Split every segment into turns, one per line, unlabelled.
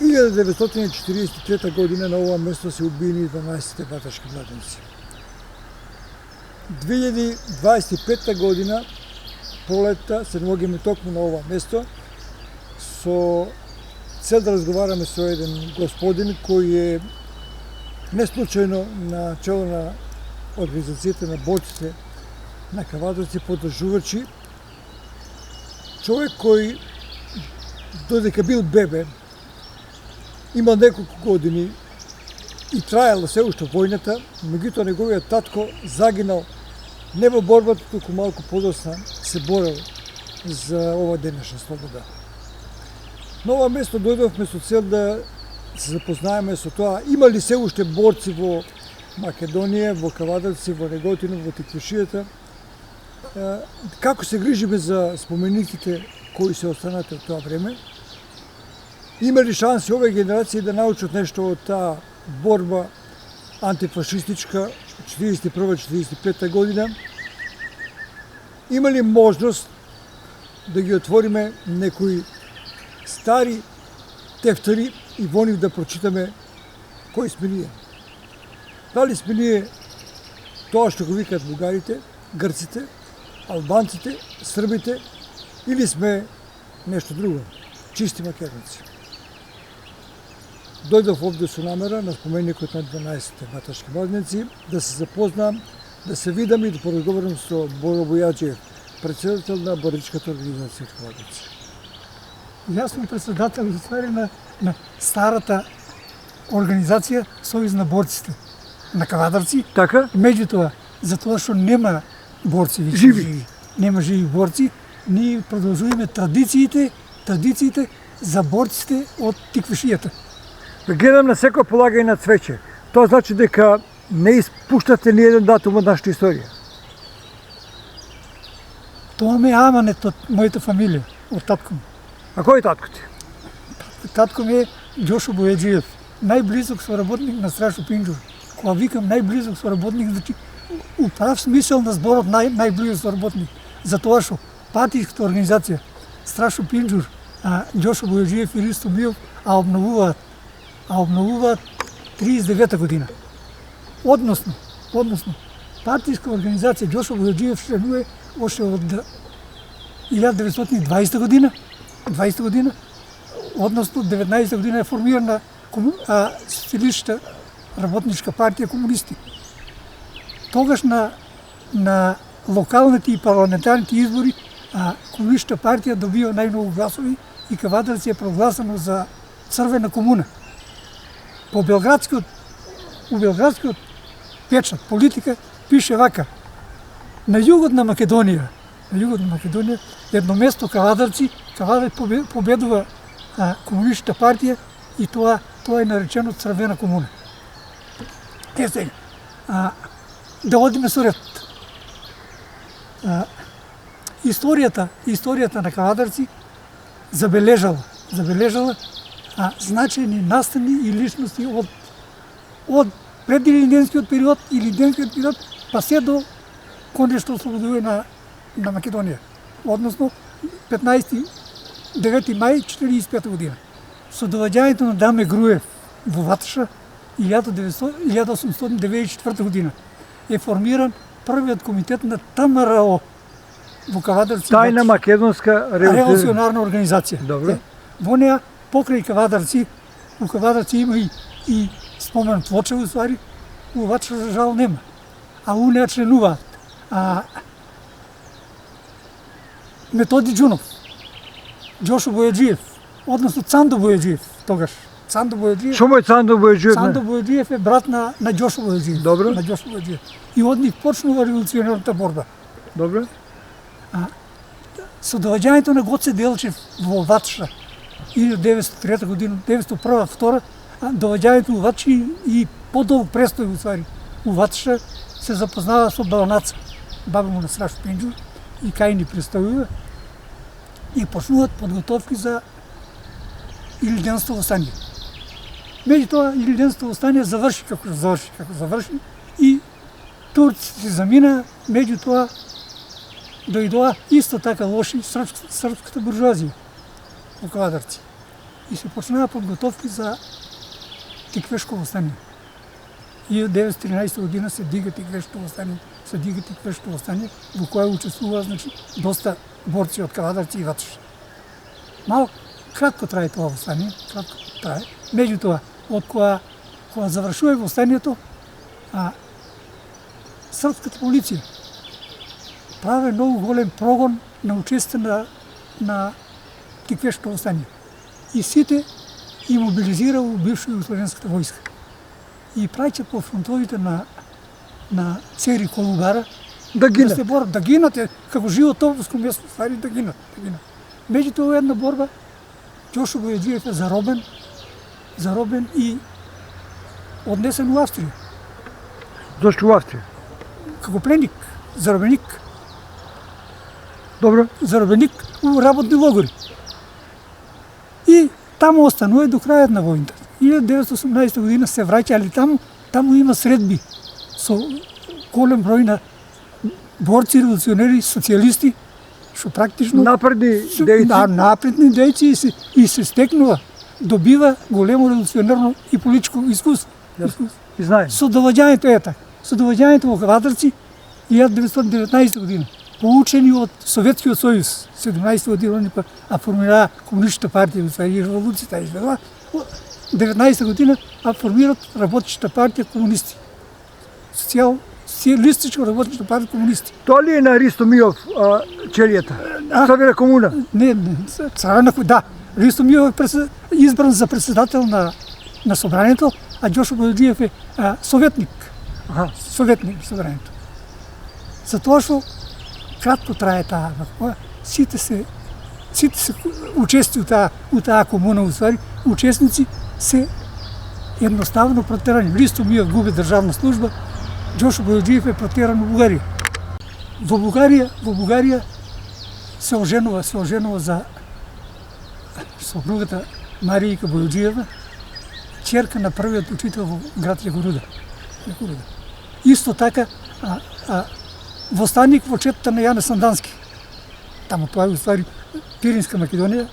1943 година на ова место се убиени 12 баташки младенци. 2025 година пролетта се наоѓаме токму на ова место со цел да разговараме со еден господин кој е не случајно на чело на организацијата на борците на Кавадарци, поддржувачи, човек кој додека бил бебе, имал неколку години и траела се уште војната, меѓутоа неговиот татко загинал не во борбата, туку малку подосна се борел за ова денешна слобода. На ова место дојдовме со цел да се запознаеме со тоа има ли се уште борци во Македонија, во Кавадарци, во Неготино, во Тиквишијата, како се грижиме за спомениките кои се останати од тоа време. Има ли шанси овие генерации да научат нешто од таа борба антифашистичка 41-45 година? Има ли можност да ги отвориме некои стари тефтери и во нив да прочитаме кои сме ние? Дали сме ние тоа што го викаат бугарите, грците, албанците, србите, или сме нешто друго, чисти македонци? Дојдов овде со намера на споменикот на 12 баташки младенци да се запознам, да се видам и да поразговарам со Боро Бојаджиев, председател на боричката организација од Кавадарци.
Јас сум председател на старата организација Сојуз на борците на Кавадарци.
Така?
Меѓутоа, затоа што нема борци веќе
живи.
Нема живи борци, ние продолжуваме традициите за борците од Тиквишијата.
Гледам на секој полагање на цвеќе. Тоа значи дека не испуштате ни еден датум од нашата историја.
Тоа ме аманет од мојата фамилија, од татко ми.
А кој е татко ти?
Татко ми е Џошо Бојаджиев, најблизок соработник на Страшо Пинџур. Кога викам најблизок соработник, значи у прав смисел на зборот најблизок соработник. Затоа што партијската организација Страшо Пинџур, Џошо Бојаджиев и Ристо Миов обновуваат 39 година. Односно, партијска организација Џошо Бојаджиев членува още од 1920 година, односно 19 година е формирана социјалистичка работничка партија комунисти. Тогаш на локалните и парламентарните избори комунистичка партија добива најмногу гласови и Кавадарци е прогласено за црвена комуна. У белградскиот печат политика пише вака: на југот на Македонија, едно место Кавадарци победува комунистичка партија и тоа е наречено црвена комуна. Сега, да одиме со ред. Историјата на Кавадарци забележала значајни настани и личности од предилинденскиот период или денскиот период, па се до конечно ослободување на Македонија. Односно 9 мај 1945 година. Со доаѓањето на Даме Груев во Ватша 1894 година е формиран првиот комитет на ТМРО во Кавадарци.
Тајна македонска
револуционарна организација.
Добро.
Во неа покрај Кавадарци, у Кавадарци има и спомен плоча во ствари, у Ватша за жал нема. А у неа членуваат Методи Џунов, Џошо Бојаджиев, односно Цандо Бојаджиев тогаш. Цандо Бојаджиев.
Што му е Цандо Бојаджиев?
Цандо Бојаджиев е брат на Џошо Бојаджиев.
Добро.
На Џошо Бојаджиев. И од нив почнува револуционарната борба.
Добро.
Со доаѓањето на Гоце Делчев во Ватша 1903 година, 1901-2, доаѓањето во Ватша и подолг престој во ствари у Ватша се запознава со Баланаца, баба му на Страшо Пинџур, и кај ни представува и почнуваат подготовки за Илиденско востание. Меѓутоа Илиденско востание заврши како заврши и турците замина, меѓутоа дојдоа исто така лоши српската буржуазија во Кавадарци. и се почнаа подготовки за Тиквешко востание. 1913 година се дига Тиквешко востание, во кое учествува, значи, доста борци од Кавадарци и Ватша. Мало кратко трае тоа востание, Меѓутоа, од кога завршува востанието, српската полиција праве многу голем прогон на учествие на Тиквешко востание. И сите и мобилизира у бивша југословенската војска. И праќат по фронтовите на Цери Колубара
Да гинат.
да се борат, да гинат, како живо топско место, ствари да гинат. Меѓутоа една борба, Ѓошо Бојаджиев е заробен и однесен у Австрија.
Зошто у Австрија?
Како пленик, заробеник у работни логори. И таму останува до крајот на војната. 1918 година се враќа, али таму има средби со голем број на борци, револуционери, социјалисти, што практично
Напредни дејци.
Напредни дејци и се стекнува, добива големо револуционерно и политичко искуство.
И знаем.
Со доваѓањето е така. Со доваѓањето во Кавадарци 1919 година, поучени од Советскиот сојуз, 17 година они формираа комунистичка партија, и револуцијата изведува. 19 година формираат работничка партија комунисти. Социјалистичка работничка партија комунисти.
Тоа ли е на Ристо Миов челијата? Црвена комуна?
Не, Црвена комуна, да. Ристо Миов е избран за председател на собранието, а Ѓошо Бојаджиев е советник. Советник на собранието. Затоа што кратко трае таа, сите се учести у таа комуна, уствари, учесници се едноставно протерани. Ристо Миов губи државна служба, Ѓошо Бојаджиев е протеран во Бугарија. Во Бугарија се оженува за сопругата Маријка Бојаджиева, ќерка на првиот учител во град Јагоруда. Исто така востаник во четата на Јане Сандански. Таму тоа е уствари Пиринска Македонија,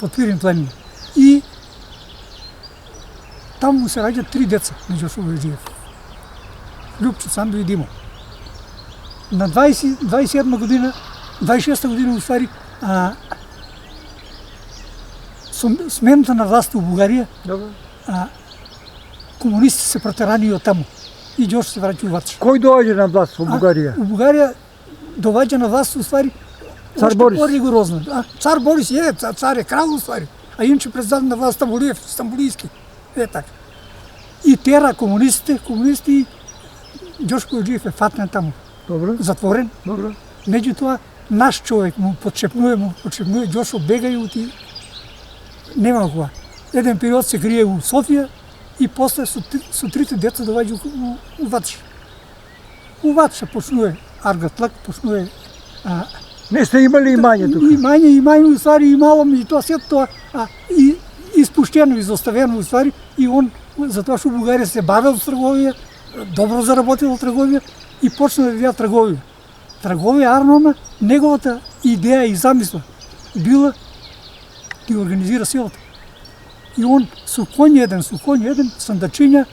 под Пирин планина. И таму му се раѓаат 3 деца на Ѓошо Бојаджиев. Љупчо, Сандо и Димо. На 26 година уствари смената на власт во Бугарија, комунисти се протерани од таму. И Ѓошо се враќа у Ватша.
Кој доаѓа на власт во Бугарија?
У Бугарија доаѓа на власт уствари
Цар Борис.
По-ригорозно. Цар Борис цар е крал уствари. А иначе председател на власт Стамбулијски. Така. И тера комунисти, Ѓошо Бојаджиев е фатнен таму.
Добро.
Затворен.
Добро.
Меѓутоа, наш човек му подшепнува, Ѓошо бега и оти. Нема кога. Еден период се крие у Софија и после со трите деца доаѓа у Ватша. У Ватша почнува аргатлак, почнува
Не сте имали имање тука?
Имање, уствари, имало, меѓутоа сето тоа и испуштено, изоставено, уствари, и он, затоа што Бугарија се бавел со трговија, добро заработил трговија и почна да вија трговија. Трговија Арнома, неговата идеја и замисла била да организира селото. И он со конј еден, сандачиња,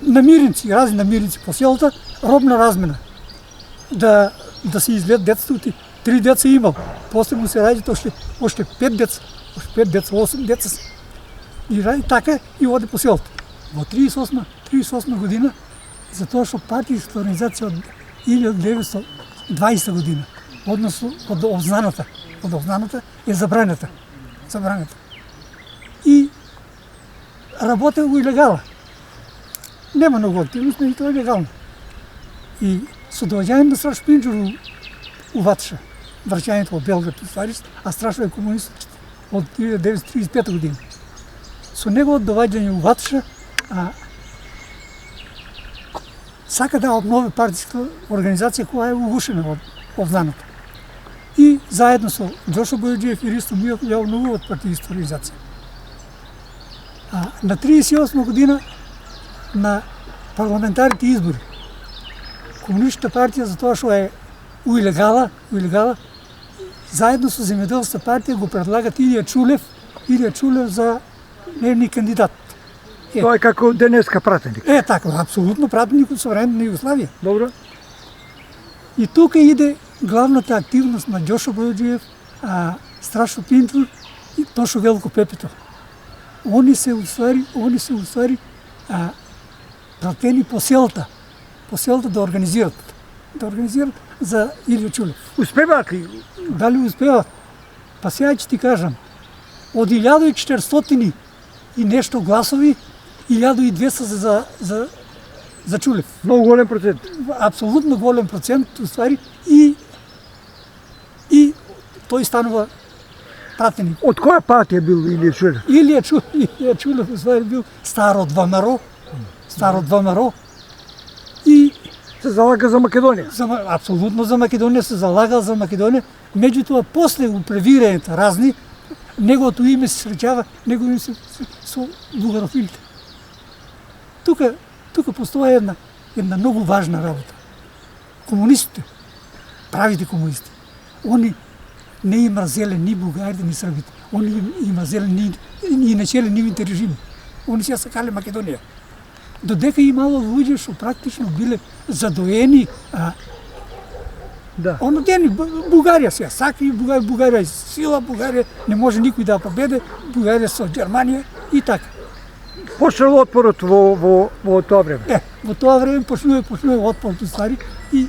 намирници, разни намирници по селото, робна размена. Да се извлед децата, 3 деца имал. После му се раѓат още 5 деца, 8 деца. И ради така и оде по селото. Во 38 година, затоа што партијска организација од 1920 година, односно од обзнаната е забранета. И работел во илегала. Нема многу активност, но и тоа е легално. И со доаѓањето на Страшо Пинџур у Ватша, враќањето во Белград, а Страшо е комунист од 1935 година. Со неговото доаѓање у Ватша, сака да обнови партијска организација која е угушена од обзнаната. И заедно со Ѓошо Бојаджиев и Ристо Миов ја обновуваат партијска организација. На 38 година на парламентарните избори Комунистичка партија, затоа што е у илегала, заедно со Земјоделска партија го предлагат Илија Чулев Илија Чулев за нивни кандидат.
Тоа е како денеска пратеник.
Така, апсолутно пратеник од современата Југославија.
Добро.
И тука иде главната активност на Ѓошо Бојоджиев, Страшо Пинчур и Тошо Велко Пепето. Они се уствари пратени по селата да организират за Илија Чулев.
Успеваат ли?
Дали успеват? Па сега ќе ти кажам, од 1400 и нешто гласови, 1200 за Чулев.
Многу голем процент.
Апсолутно голем процент, уствари, и тој станува пратеник.
Од која партија бил Илија Чулев?
Илија Чулев уствари бил стар од ВМРО, и
Се залага за Македонија.
Апсолутно за Македонија, се залагал за Македонија. Меѓутоа, после управирањата разни, неговото име се среќава, негово име со бугарофилите. Тука постоја една многу важна работа. Комунистите, правите комунисти, они не им мразеле ни бугарите, ни србите. Они им мразеле ни начеле нивните режими. Они се сакале Македонија. Додека имало луѓе што практично биле задоени,
Да.
онодени Бугарија се сака и Бугарија е сила, Бугарија не може никој да победе, Бугарија со Германија и така.
Почнал отпорот во тоа време.
Во тоа време почнува отпорот уствари и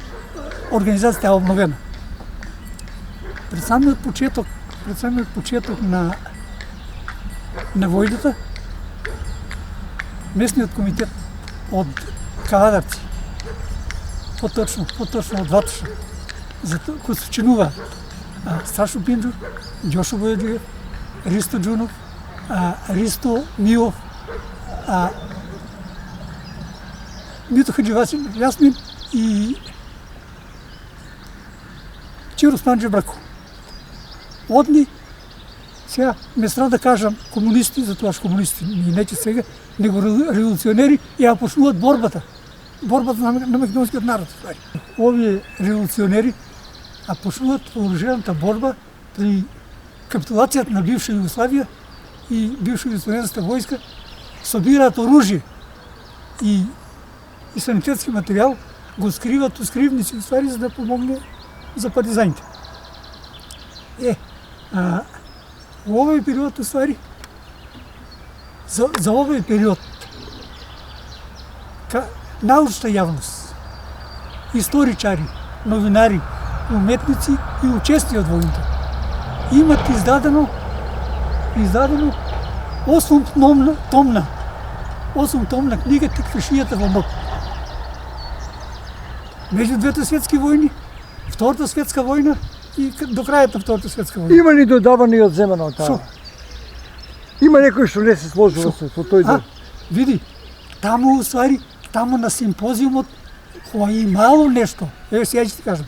организацијата е обновена. Пред самиот почеток на војната, местниот комитет од Кавадарци, поточно од Ватуша, кој се чинува Страшо Пинчур, Ѓошо Бојоджиев, Ристо Џунов, Ристо Милов, Мито Хаџиваси, Јасмин и Чиро Спанџе Брако. Одни, сега ме страх да кажам комунисти, затоа што комунисти и не ќе сега, него револуционери ја почнуваат борбата на македонскиот народ. Овие револуционери почнуваат вооружената борба при капитулацијата на бивша Југославија и бивша југословенска војска, собираат оружје и санитетски материјал, го скриват у скривници уствари за да помогне за партизаните. Во овој период уствари за овој период научната јавност, историчари, новинари, уметници и учесни од војната имат издадено 8-томна книга Текфишијата во МОК. Меѓу двете светски војни, Втората светска војна и до крајот на Втората светска војна.
Има ли додавано и одземано од таа? Има некој што не се сложува со тој дел?
Види, таму на симпозиумот, кој имало нешто, сега ќе ти кажам,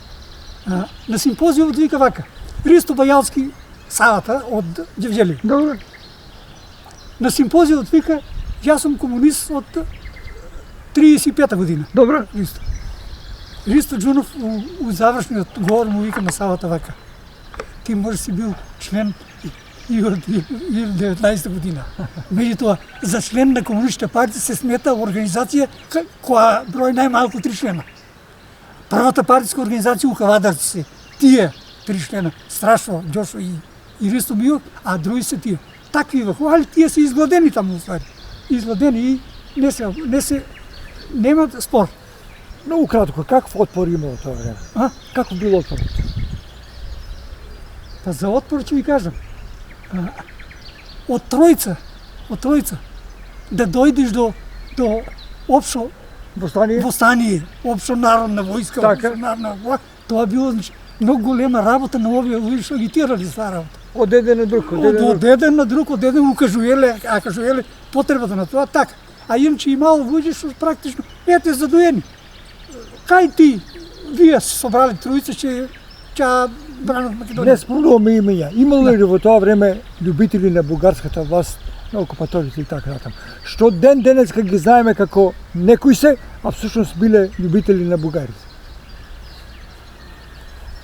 на симпозиумот вика вака, Ристо Бајалски Савата од Ѓевѓели.
Добро.
На симпозиумот вика, јас сум комунист од 35-та година.
Добро.
Ристо Џунов у завршниот говор му вика на Савата вака, ти можеш си бил член и од 19 година. Меѓутоа, за член на Комунистичка партија се смета организација која број најмалку 3 члена. Првата партиска организација у Кавадарци се тие 3 члена, Страшо, Ѓошо и Ристо Милов, а други се тие. Такви врхували, тие се изгладени таму уствари. Изгладени и немат спор.
Многу кратко, каков отпор имало тоа време? Каков бил отпорот?
Па за отпор ќе ви кажам. Од тројца, да дојдеш до општо восстание, општо народна војска, општо народна власт, тоа било многу голема работа на овие луѓе што агитирали за таа работа.
Од еден на друг,
од еден укажувале, кажувале потребата на тоа, така. А иначе имало луѓе што практично ете задоени. Кај ти, вие се собрали тројца, ќе бранат Македонија.
Не спомнуваме имења. Имало ли во тоа време љубители на бугарската власт, на окупаторите и така натаму, што денеска ги знаеме како некои се, а всушност биле љубители на бугарите?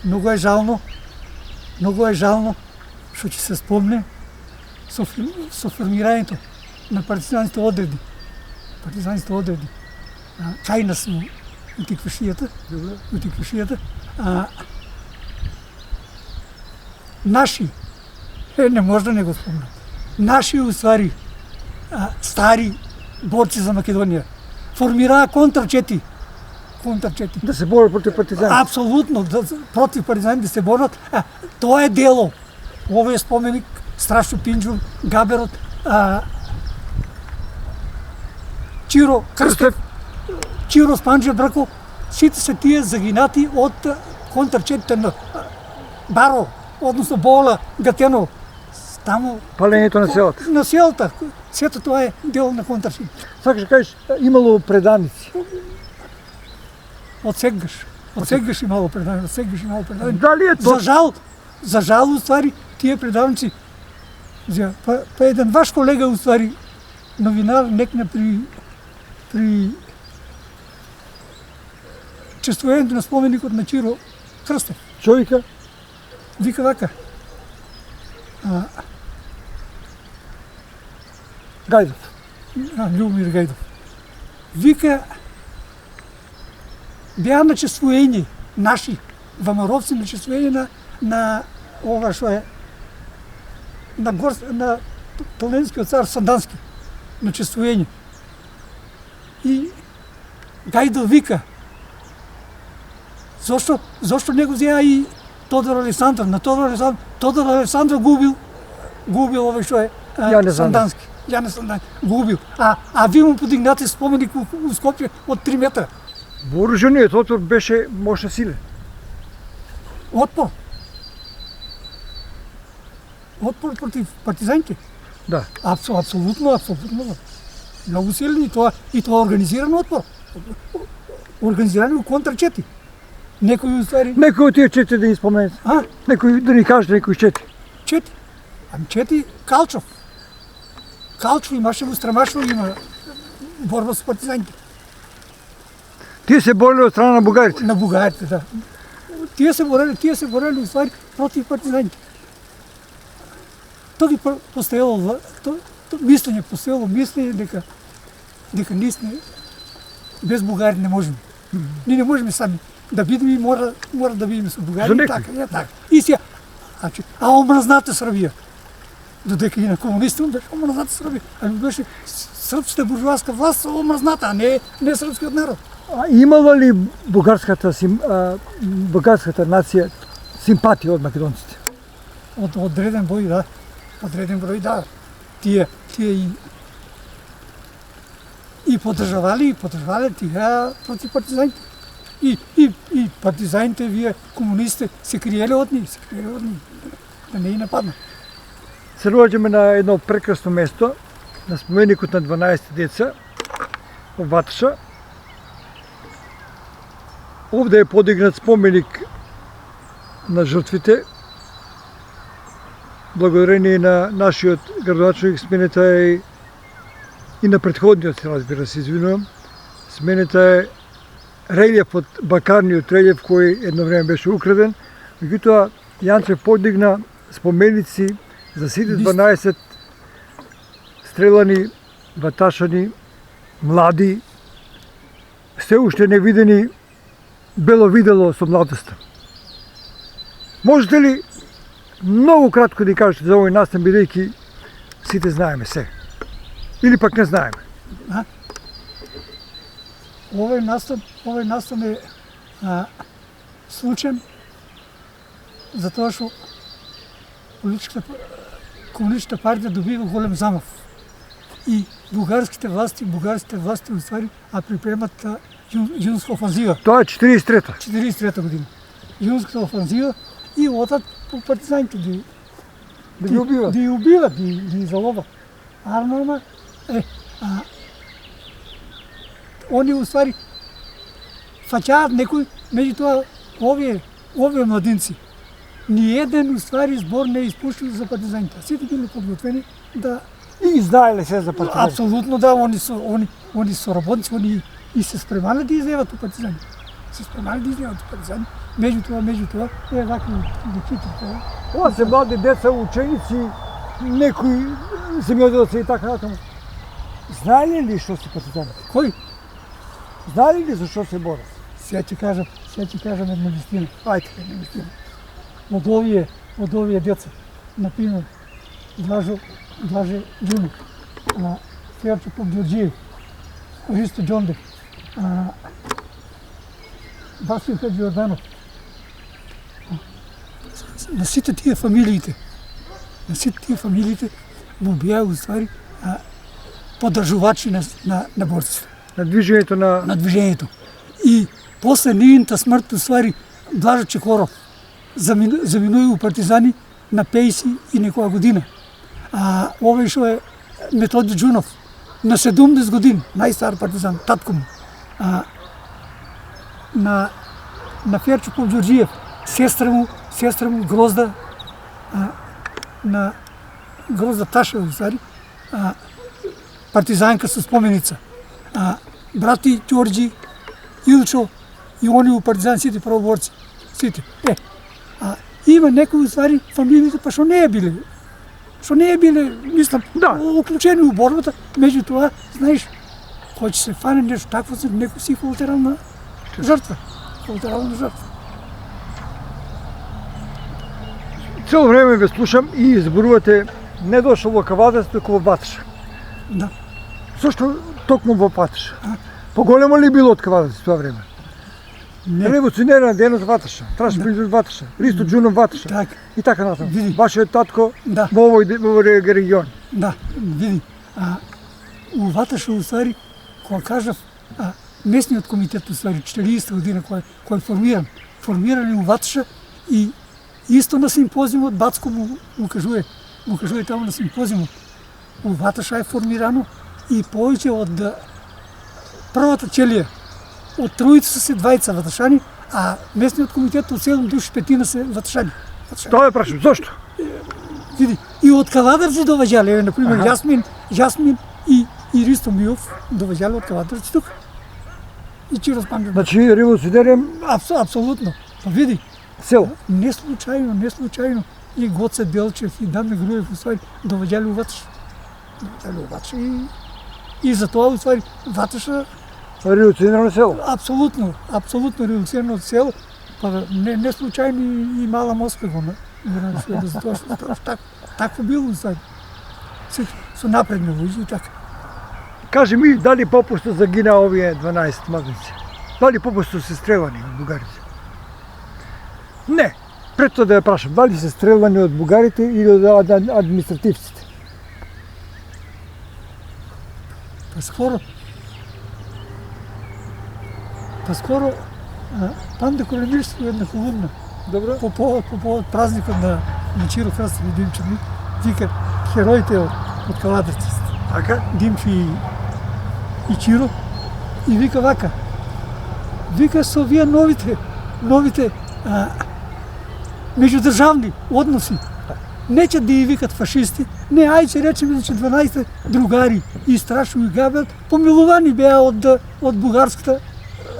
Многу е жално што ќе се спомне со формирањето на партизанските одреди. Кај нас у Тиквишијата, наши, не може да не го спомнам, наши уствари стари борци за Македонија формираа контрчети.
Да се борат против партизани.
Апсолутно, против партизани да се борат. Тоа е дело. Овој споменик, Страшо Пинџур, Габерот, Чиро Крстев, Чиро Спанџе Брко, сите се тие загинати од контрчетите на Баро, односно Бола, Гатено, таму
Палењето на селото.
На селото. Сето тоа е дел на контрчетите.
Сакаш да кажеш, имало преданици.
Од сегаш имало преданици.
Дали е тоа?
За жал, уствари, тие предавници, па еден ваш колега, уствари, новинар, некна при чествувањето на споменикот на Чиро Крстев.
Човека?
Вика вака.
Гајдов.
Љубомир Гајдов. Вика, беа начествување наши вамаровци, начествување на ова што е на Толенскиот цар Сандански, начествување. И Гајдов вика, зошто не го зеа и Тодор Александров? На Тодор Александров губил овој што е Сандански. Јане Сандански губил. А ви му подигнате споменик у Скопје од 3 метра.
Вооружениот отпор беше мощно силен.
Отпор против партизаните.
Да.
Апсолутно. Многу силен и тоа организиран отпор. Организирани контрчети. Некои уствари.
Некои од тие чети да ни споменете. Некои да ни кажете некои чети.
Чети Калчов. Калчов имаше во Страмашово, има борба со партизаните.
Тие се бореле од страна на бугарите.
На бугарите, да. Тие се бореле уствари против партизаните. Тоа ги постоело мислење дека ние без бугари не можеме. Ние не можеме сами да бидеме и мора да бидеме со бугари. Така. И сега, омразната Србија. Додека и на комунистите беше омразната Србија. Ами беше српската буржуазска власт омразната, а не српскиот народ.
Имала ли бугарската нација симпатија од македонците?
Од одреден број, да. Тие и поддржавале тие против партизаните. И партизаните, вие комунистите, се криеле од нив, да не ги нападнат.
Се наоѓаме на едно прекрасно место, на споменикот на 12 деца, во Ватша. Овде е подигнат споменик на жртвите, благодарение на нашиот градоначалник, сменета е и на претходниот, разбира се, извинувам, сменета е релјеф од бакарниот релјеф кој едно време беше украден. Меѓутоа, Јанчев подигна споменици за сите 12 стрелани, ваташани, млади, се уште невидени, бело видело со младоста. Можете ли многу кратко да кажете за овој настан, бидејќи сите знаеме се? Или пак не знаеме?
Овој настан е случаен затоа што комунистичката партија добива голем замав. И бугарските власти уствари припремат јунска офанзива.
Тоа е 43-та.
43-та година. Јунската офанзива и отат по партизаните да ги убиват, да ги заловат. Армама они уствари фаќаат некои, меѓутоа овие младинци ни еден уствари збор не испуштил за партизаните. Сите биле подготвени да
и знаеле се за партизаните.
Апсолутно да, они со работници, они и се спремале да излеват у партизаните. Меѓутоа, вакви дечици.
Ова се млади деца, ученици некои земјоделци и така натаму. Знаеле ли што се партизани?
Кој?
Знаеле ли за што се борат?
Сега ќе кажам една вистина.
Ајде.
Една вистина. Од овие деца, например, Блаже Ѓунов, Ферчо Попѓорџиев, Ристо Џондев, Васил Хаџиорданов. На сите тие фамилиите му беа уствари поддржувачи на борците.
На движењето
на движењето. И после нивната смрт, уствари, Блажо Чекоров заминува у партизани на 50 и некоја година. А овој што е Методи Ѓунов на 70 години, најстар партизан, татко му. На Ферчо Попѓорџиев, сестра му Грозда, на Грозда Ташева, уствари, партизанка со споменица. Брати Ѓорѓи, Илчо и они у партизан, сите правоборци. Сите. Има некои уствари фамилиите па што не е биле, мислам, уклучени у борбата, меѓутоа, знаеш, кој ќе се фане нешто такво, некој си колатерална жртва.
Цело време ве слушам и зборувате не дошло во Кавадарци, туку во Баташа.
Да.
Зошто токму во Баташа? Поголемо ли било од Кавадарци тоа време? Револуционерна дејност Ваташа, траш производ Ваташа, Ристо Ѓунов Ваташа.
Так.
И така натаму.
Види.
Вашиот татко
Да.
во овој регион.
Да, види. У Ваташа, уствари, кога кажав, местниот комитет, уствари, 40 година кој е формиран у Ваташа и исто на симпозиумот Бацко му кажува таму на симпозиумот. У Ваташа е формирано и повеќе од првата челија. Од тројца се двајца ваташани, а местниот комитет од 7 души, 5 се ваташани.
Тоа е прашам, зошто?
Види, и од Кавадарци доваѓале, например, Јасмин и Ристо Миов доваѓале од Кавадарци тука. И Чиро Спанџев.
Значи револуционерен
Апсолутно. Па види,
село.
не случајно и Гоце Делчев и Даме Груев уствари доваѓале у Ваташа. И за тоа уствари Ваташа
Револуционерно село.
Апсолутно револуционерно село, па не случајно и Мала Москва го за тоа што такво било уствари. Со напредни луѓе и така.
Кажи ми, дали попусто загина овие 12 младенци? Дали попусто се стрелани од бугарите? Не. Пред тоа да ја прашам, дали се стрелани од бугарите или од административците?
Скоро Панда Колемирски една хулудна.
Добро.
По повод празникот на Чиро Крастев и Димчо Мик, вика хероите од Кавадарци.
Така?
Димчо и Чиро. И вика вака. Вика со овие новите меѓудржавни односи. Не ќе да ја викат фашисти, не, ај ќе речеме 12 другари и Страшо и Габел помилувани беа од бугарската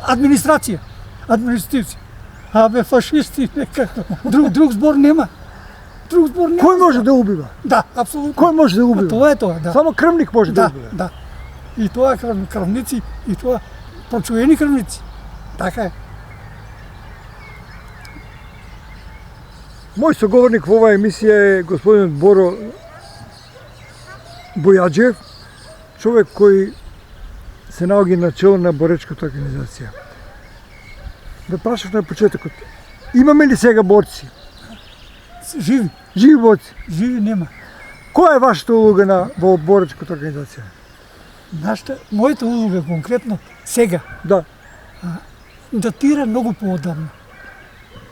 администрација, административци. Абе, фашисти, некако. Друг збор нема.
Кој може да убива?
Да, апсолутно.
Кој може да убива?
Тоа е тоа, да.
Само крвник може да убива.
Да. И тоа крвници, и тоа прочуени крвници. Така е.
Мој соговорник во оваа емисија е господин Боро Бојаджиев, човек кој се наоѓа на чело на боречката организација. Да прашав на почетокот, имаме ли сега борци?
Живи.
Живи борци?
Живи нема.
Која е вашата улога во боречката организација?
Мојата улога конкретно сега
Да.
датира многу поодамна.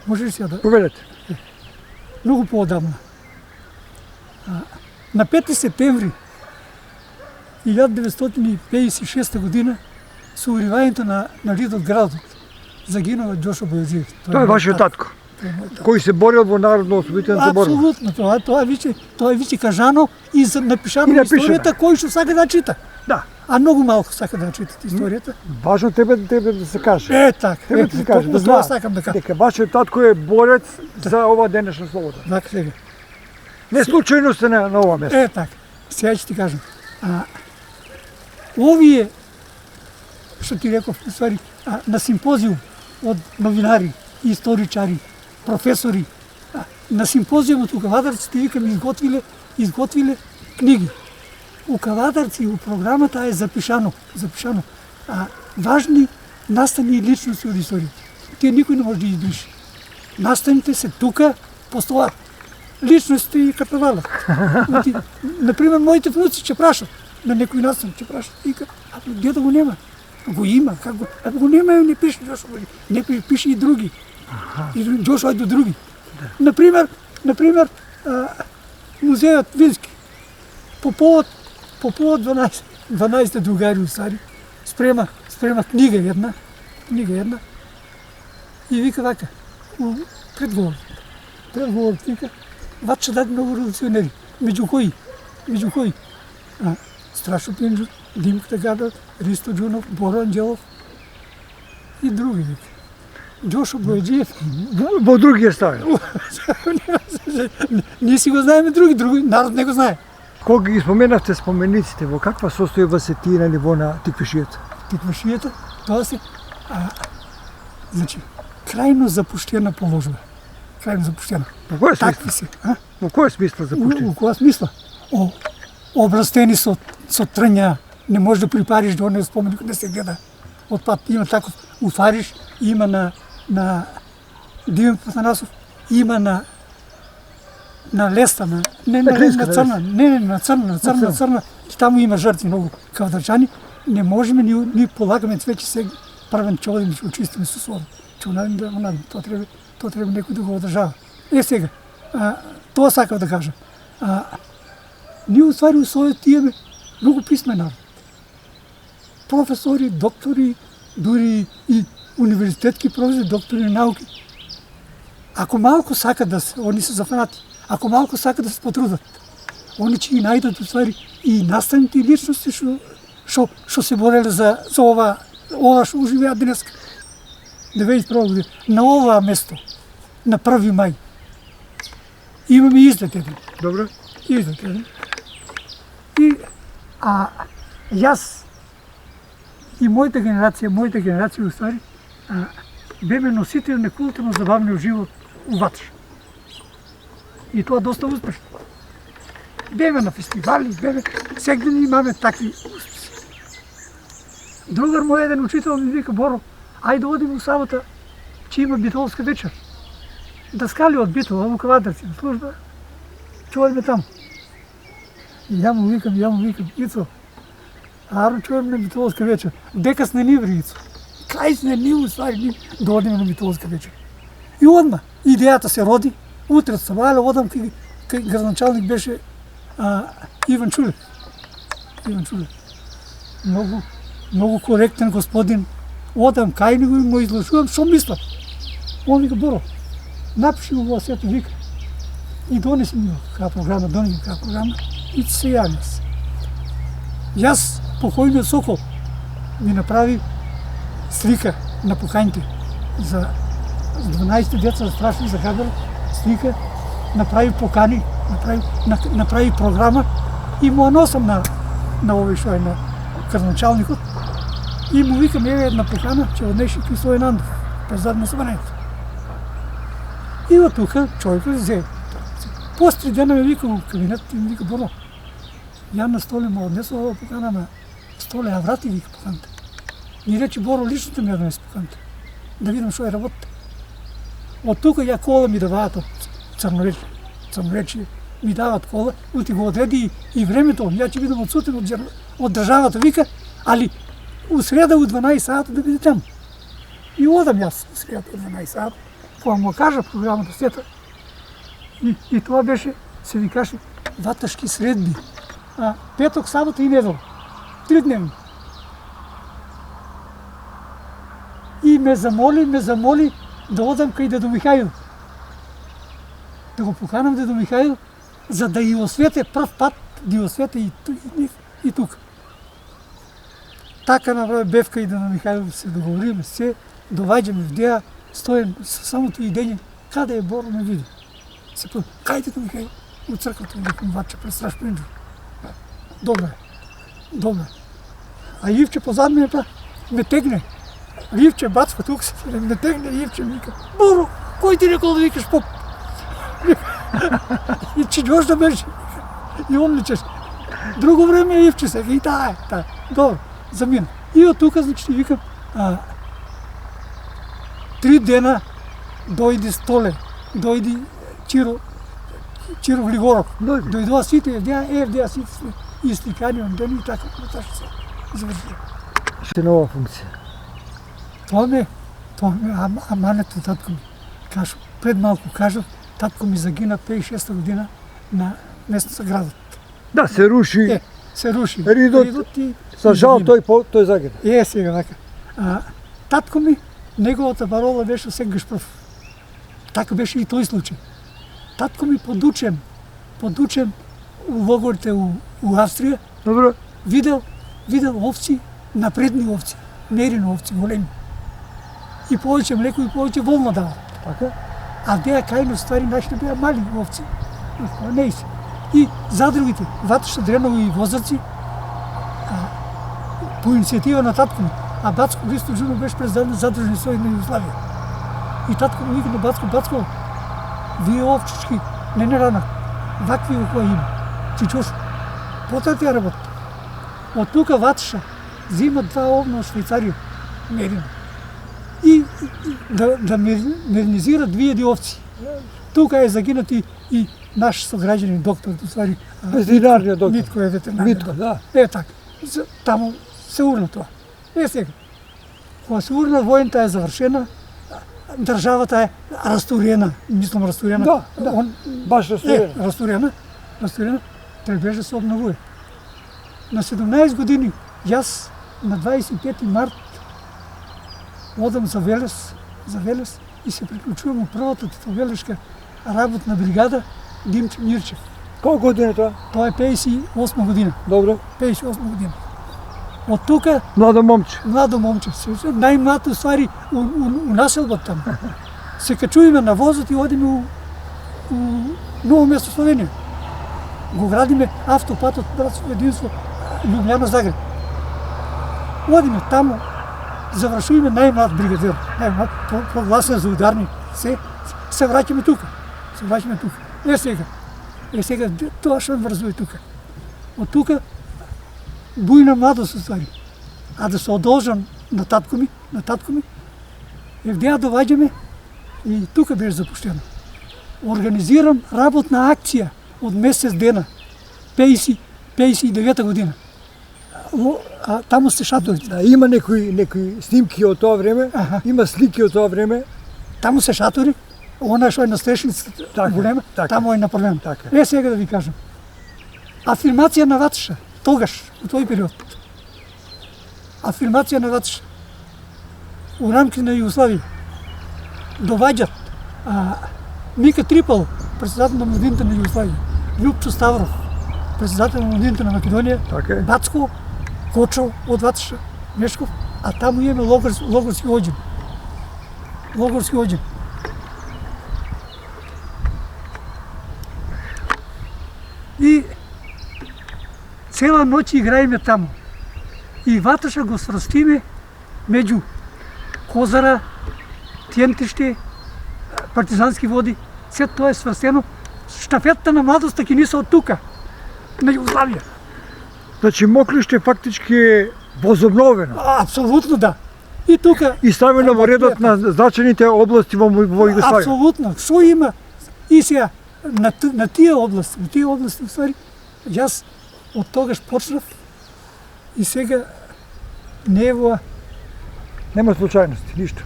Може ли сега да...
Повелете.
Многу поодамна. На 5 септември 1956 година со уривањето на ридот градот загинува Џошо Бојаджиев.
Тоа е вашиот татко, кој се борел во народно-освободителната борба.
Апсолутно, тоа е више кажано и напишано во историјата кој што сака да чита.
Да.
А многу малку сака да читат историјата.
Важно тебе да се каже.
Така.
Тебе да се каже, да
тоа сакам да кажам.
дека вашиот татко е борец за ова денешна слобода.
Така сега.
Не случајно сте на ова место.
Така. Сега ќе ти кажам. Овие, што ти реков, ствари, на симпозиум од новинари, историчари, професори, на симпозиумот у Кавадарците, викам, изготвиле книги. У Кавадарци, у програмата е запишано, важни настани и личности од историјата. Тие никој не може да избрише. Настаните се тука, постојат. Личности и картавалат. Например, моите внуци ќе прашат, на некој настан ќе прашат, вика, дедо го нема. Го има, как го? Го нема, не пише Џошо, не пише и други. И Џошо е до други. Например, музејот Вински, по повод 12 другари усари, спрема книга една, и вика вака, предговор, вика, вака дат многу револуционери, меѓу кои? Страшо Пинџур, Димка Габел, Ристо Џунов, Боро Анđелов и други, вика. Џошо Бојаджиев.
Во други е ставил.
Ние си го знаеме други, народ не го знае.
Кога ги споменавте спомениците, во каква состојба се тие на ниво на Тиквишијата?
Тиквишијата, тоа се, значи, крајно запуштена положба. Крајно запуштена.
Во која смисла?
Такви се,
Во која смисла запуштена?
Во која смисла? Обрастени со трња, не можеш да припариш до оние споменик да се гледа. Од пат има таков, уфариш, има на Димит Патанасов, има на Леста, на црна, и таму има жртви многу кавадарчани, не можеме, ни полагаме цвеќе сега правен ќе одиме, ќе очистиме со сода. Ќе онадим, тоа треба некој да го одржава. Сега, тоа сакав да кажам. Ние уствари у својот имаме многу писмен народ. Професори, доктори, дури и универзитетски професори, доктори на науки. Ако малку сакат они се зафанати, ако малку сакат да се потрудат, они ќе ги најдат уствари и настаните и личности што се бореле за ова што уживеат денеска. 91 година, на ова место, на 1 мај. Имаме излет еден.
Добро.
Излет еден. И јас и мојата генерација уствари, беме носители на културно-забавниот живот у Ватша. И тоа доста успешно. Беме на фестивали, сега имаме такви успеси. Другар мој еден учител ми вика, Боро, ајде одиме у сабота, ќе има битолска вечер. Да скали од Битола, у Кавадарци, на служба, ќе одиме таму. И ја му викам, Ицо, аро ќе одиме на битолска вечер. Дека сне ни ври, Ицо. Кај сне ни, уствари, да одиме на битолска вечер. И одма, идејата се роди, утре сабале одам кај градоначалник беше Иван Чулев. Многу коректен господин. Одам кај него и му изложувам што мислам. Он вика, Боро, напиши го во сето, вика. И донеси ми каква програма, и се јавим се. Јас, покојниот Сокол, ми направи слика на покањите за 12 деца страшни за Габел, слика, направи покани, направи програма и му носам на овој што е на градоначалникот и му викам, еве една покана, ќе однеши Кристој Нандов, презад на собранието. И од тука човекот взе. После 3 дена ме вика у кабинет и ми вика, Боро, ја на столе му однесла ова покана на столе, а врати вика поканата. И рече, Боро, личното ми однесе поканата, да видам што е работа. Од тука ја кола ми даваат од Црноречие, ми дават кола, ути го одреди и времето, ја ќе бидам одсутен од државата, вика, али у среда у 12 сата да биде таму. И одам јас у среда у 12 сата, кога му кажа програмата сета, и тоа беше, се ви каже, ваташки средби. Петок, сабота и недела. 3 дневни. И ме замоли да одам кај Дедо Михаил. Да го поканам Дедо Михаил, за да ја освете прв пат, да ја освете и тука. Така направи Бевка и Дедо Михаил, се договориме, се доваѓаме в деја, стоим со самото идење, каде е Боро, не види. Кај Дедо Михаил? у црквата, викам Ваче пред Страш Пинџу. Добре, добре. А Ивче позад мене па ме тегне. Ивче бацка тук се, ме тегне Ивче ми вика, Боро, кој ти рекол да викаш поп? И че њош да беше. И омничеш. Друго време Ивче се, и таа е. Добро, замина. И од тука, значи, викам, 3 дена дојди Столе, дојди Чиро Глигоров. Дојдоа сите, евдеа сите и сликани, он ден и така, наташа се завршија.
Ще нова функција.
Тоа ме амането татко ми. Кажу, пред малку кажав, татко ми загина 56 година на место за градот.
Да, се руши.
Се руши.
Ридот
и
за жал тој загина.
Сега така. Татко ми, неговата парола беше секогаш прв. Така беше и тој случај. Татко ми подучен у логорите у Австрија,
Добро.
видел овци, напредни овци, мерини овци, големи. И повеќе млеко и повеќе волна дава.
Така?
А беа кајно ствари нашите беа мали овци. Не се. И задрugите, ватоша дренови и возаци, по иницијатива на татко ми, а Бацко Христо Жуно беше президент задружни сојуз на Југославија. И татко ми вика на Бацко, вие овчички, не ранак, вакви во која има. Чичош, потати ја работа. Од тука ватоша зима 2 овна од Швајцарија, мерина. И да мернизира 2000 овци. Тука е загинат и наш сограѓанин доктор, ствари,
ветеринарниот доктор.
Митко е ветеринарниот
Митко,
доктор.
да.
Така. Таму се урна тоа. Сега. Кога се урна, војната е завршена, државата е растурена, мислам растурена.
Да, баш растурена.
Растурена, требаше да се обновува. На 17 години, јас на 25 март одам за Велес и се приклучувам у првата титовелешка работна бригада Димче Мирчев.
Колку година е тоа?
Тоа е 58 година.
Добро.
58 година. Од тука
Младо момче.
Најмлад ствари у населбата таму. Се качуваме на возот и одиме у Ново место Словенија. Го градиме автопатот братство единство Љубљана Загреб. Одиме таму, завршуваме најмлад бригадер, најмлад, прогласен за ударник. Се враќаме тука. Сега тоа што врзува тука. Од тука бујна младост ствари. А да се одолжам на татко ми, евдеа доваѓаме и тука беше запуштено. Организирам работна акција од месец дена, 59 година. Таму сте шаторите.
Да, има некои снимки од тоа време, има слики од тоа време.
Таму се шатори, она што е на стрешницата голема, таму е направено. Сега да ви кажам. Афирмација на Ватоша, тогаш, у тој период. Афирмација на Ватоша. У рамки на Југославија доваѓат Мика Трипал, председател на младините на Југославија, Љупчо Ставров, председател на младините на Македонија, Бацко, Кочо од Ватоша, Мешков, а таму имаме логорски оѓен. И цела ноќ играеме таму. И Ватоша го срастиме меѓу Козара, Тјентиште, партизански води, се тоа е сврстено. Штафетата на младоста ќе ниса од тука, на Југославија.
Значи Моклиште фактички е возобновено.
Апсолутно да. И тука
и ставено во редот на значените области во Југославија.
Апсолутно. Што има и сега на тие области, ствари, јас од тогаш почнав и сега не е во...
Нема случајности, ништо.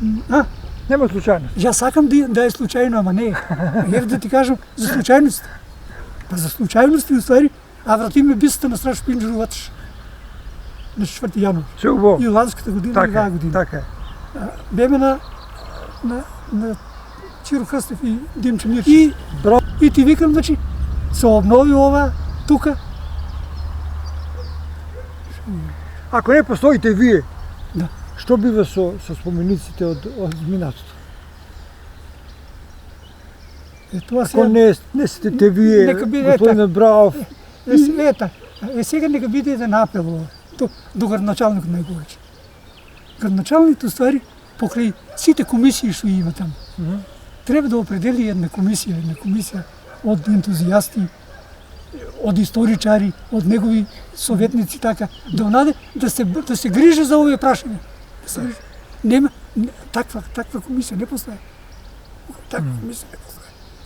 Нема случајност.
Јас сакам да е случајно, ама не е. Еве да ти кажам за случајности. Па за случајности, ствари, а вратиме бисата на Страш Пинџу Ватоша. На 4 јануари.
Се убаво.
И ланската година, и оваа година.
Така е.
Беме на Чиро Крстев и Димче Мирчев. И ти викам, значи, се обнови ова тука.
Ако не постоите вие,
да.
Што бива со спомениците од минатото?
Тоа
Ако не сте вие,
Нека биде
господин Браов,
сега нека биде еден апел до градоначалникот на Говеч. Градоначалникот уствари покрај сите комисии што има таму. Треба да определи една комисија од ентузијасти, од историчари, од негови советници така, да се грижи за овие прашања. Нема таква комисија не постои. Таква комисија не постои.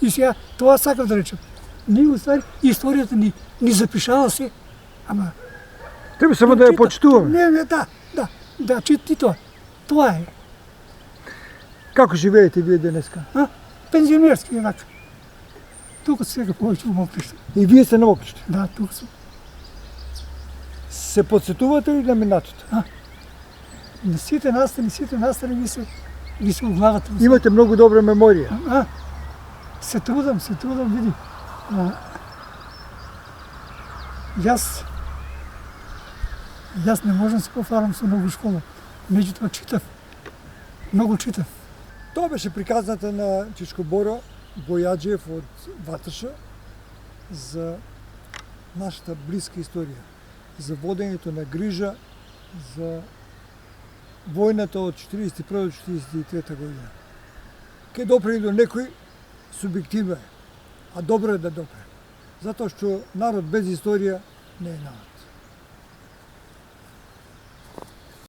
И сега тоа сакав да речем. Ние уствари историјата ни запишала се, ама
треба само да ја почитуваме.
Да, чити тоа. Тоа е.
Како живеете вие денеска?
Пензионерски еднакво. Тука сега повеќе во Мокриште.
И вие сте на Мокриште?
Да, тука сум.
Се подсетувате ли на минатото?
На сите настани ми се во главата.
Имате многу добра меморија.
Се трудам, види. Јас не можам да се пофарам со многу школа. Меѓутоа читав. Многу читав.
Тоа беше приказната на Чичко Боро Бојаджиев од Ваташа за нашата блиска историја, за водењето на грижа, за војната од 41 до 43 година. Ке допре до некој, субјективно е, а добро е да допре. Затоа што народ без историја не е народ.